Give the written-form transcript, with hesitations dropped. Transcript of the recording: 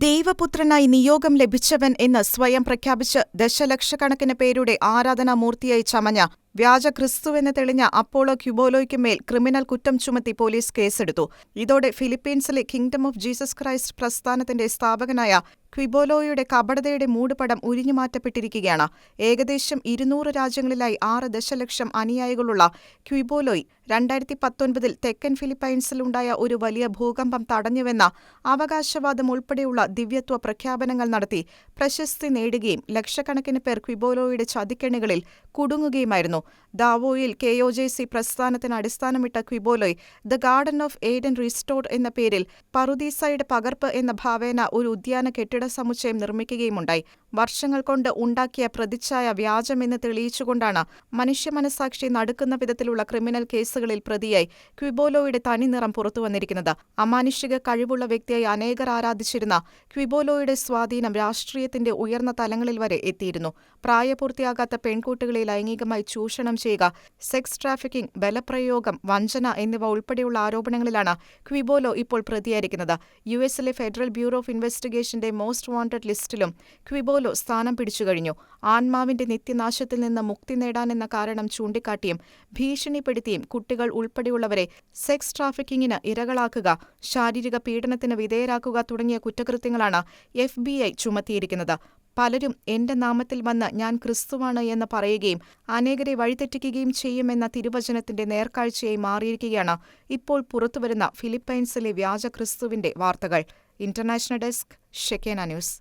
ദൈവപുത്രനായി നിയോഗം ലഭിച്ചവൻ എന്ന് സ്വയം പ്രഖ്യാപിച്ച് ദശലക്ഷക്കണക്കിന് പേരുടെ ആരാധനാമൂർത്തിയായി ചമഞ്ഞ വ്യാജ ക്രിസ്തുവെന്ന് തെളിഞ്ഞ അപ്പോളോ ക്യുബോലോയ്ക്കുമേൽ ക്രിമിനൽ കുറ്റം ചുമത്തി പോലീസ് കേസെടുത്തു. ഇതോടെ ഫിലിപ്പീൻസിലെ കിങ്ഡം ഓഫ് ജീസസ് ക്രൈസ്റ്റ് പ്രസ്ഥാനത്തിന്റെ സ്ഥാപകനായ ക്വിബോലോയുടെ കപടതയുടെ മൂടുപടം ഉരിഞ്ഞുമാറ്റപ്പെട്ടിരിക്കുകയാണ്. ഏകദേശം 200 രാജ്യങ്ങളിലായി 6 ദശലക്ഷം അനുയായികളുള്ള ക്വിബോലോയ് 2019 തെക്കൻ ഫിലിപ്പൈൻസിലുണ്ടായ ഒരു വലിയ ഭൂകമ്പം തടഞ്ഞുവെന്ന അവകാശവാദം ഉൾപ്പെടെയുള്ള ദിവ്യത്വ പ്രഖ്യാപനങ്ങൾ നടത്തി പ്രശസ്തി നേടുകയും ലക്ഷക്കണക്കിന് പേർ ക്വിബോലോയുടെ ചതിക്കെണികളിൽ കുടുങ്ങുകയുമായിരുന്നു. ദാവോയിൽ KOJC പ്രസ്ഥാനത്തിന് അടിസ്ഥാനമിട്ട Quiboloy the garden of Eden restored എന്ന പേരിൽ പറുദീസയുടെ പകർപ്പ് എന്ന ഭാവേന ഒരു ഉദ്യാന കെട്ടിട സമുച്ചയം നിർമ്മിക്കുകയുമുണ്ടായി. വർഷങ്ങൾ കൊണ്ട് ഉണ്ടാക്കിയ പ്രതിച്ഛായ വ്യാജമെന്ന് തെളിയിച്ചുകൊണ്ടാണ് മനുഷ്യമനസാക്ഷി നടുക്കുന്ന വിധത്തിലുള്ള ക്രിമിനൽ കേസുകളിൽ പ്രതിയായി ക്വിബോലോയുടെ തനിനിറം പുറത്തുവന്നിരിക്കുന്നത്. അമാനുഷിക കഴിവുള്ള വ്യക്തിയായി അനേകർ ആരാധിച്ചിരുന്ന ക്വിബോലോയുടെ സ്വാധീനം രാഷ്ട്രീയത്തിന്റെ ഉയർന്ന തലങ്ങളിൽ വരെ എത്തിയിരുന്നു. പ്രായപൂർത്തിയാകാത്ത പെൺകുട്ടികളെ ലൈംഗികമായി ചൂഷണം ചെയ്യുക, സെക്സ് ട്രാഫിക്കിംഗ്, ബലപ്രയോഗം, വഞ്ചന എന്നിവ ഉൾപ്പെടെയുള്ള ആരോപണങ്ങളിലാണ് ക്വിബോലോ ഇപ്പോൾ പ്രതിയായിരിക്കുന്നത്. യുഎസിലെ ഫെഡറൽ ബ്യൂറോ ഓഫ് ഇൻവെസ്റ്റിഗേഷന്റെ മോസ്റ്റ് വാണ്ടഡ് ലിസ്റ്റിലും ക്വിബോലോ സ്ഥാനം പിടിച്ചുകഴിഞ്ഞു. ആത്മാവിന്റെ നിത്യനാശത്തിൽ നിന്ന് മുക്തി നേടാനെന്ന കാരണം ചൂണ്ടിക്കാട്ടിയും ഭീഷണിപ്പെടുത്തിയും കുട്ടികൾ ഉൾപ്പെടെയുള്ളവരെ സെക്സ് ട്രാഫിക്കിങ്ങിന് ഇരകളാക്കുക, ശാരീരിക പീഡനത്തിന് വിധേയരാക്കുക തുടങ്ങിയ കുറ്റകൃത്യങ്ങളാണ് FBI ചുമത്തിയിരിക്കുന്നത്. പലരും എന്റെ നാമത്തിൽ വന്ന് ഞാൻ ക്രിസ്തുവാണ് എന്ന് പറയുകയും അനേകരെ വഴിതെറ്റിക്കുകയും ചെയ്യുമെന്ന തിരുവചനത്തിന്റെ നേർക്കാഴ്ചയായി മാറിയിരിക്കുകയാണ് ഇപ്പോൾ പുറത്തുവരുന്ന ഫിലിപ്പൈൻസിലെ വ്യാജ ക്രിസ്തുവിന്റെ വാർത്തകൾ. International desk, Shekinah news.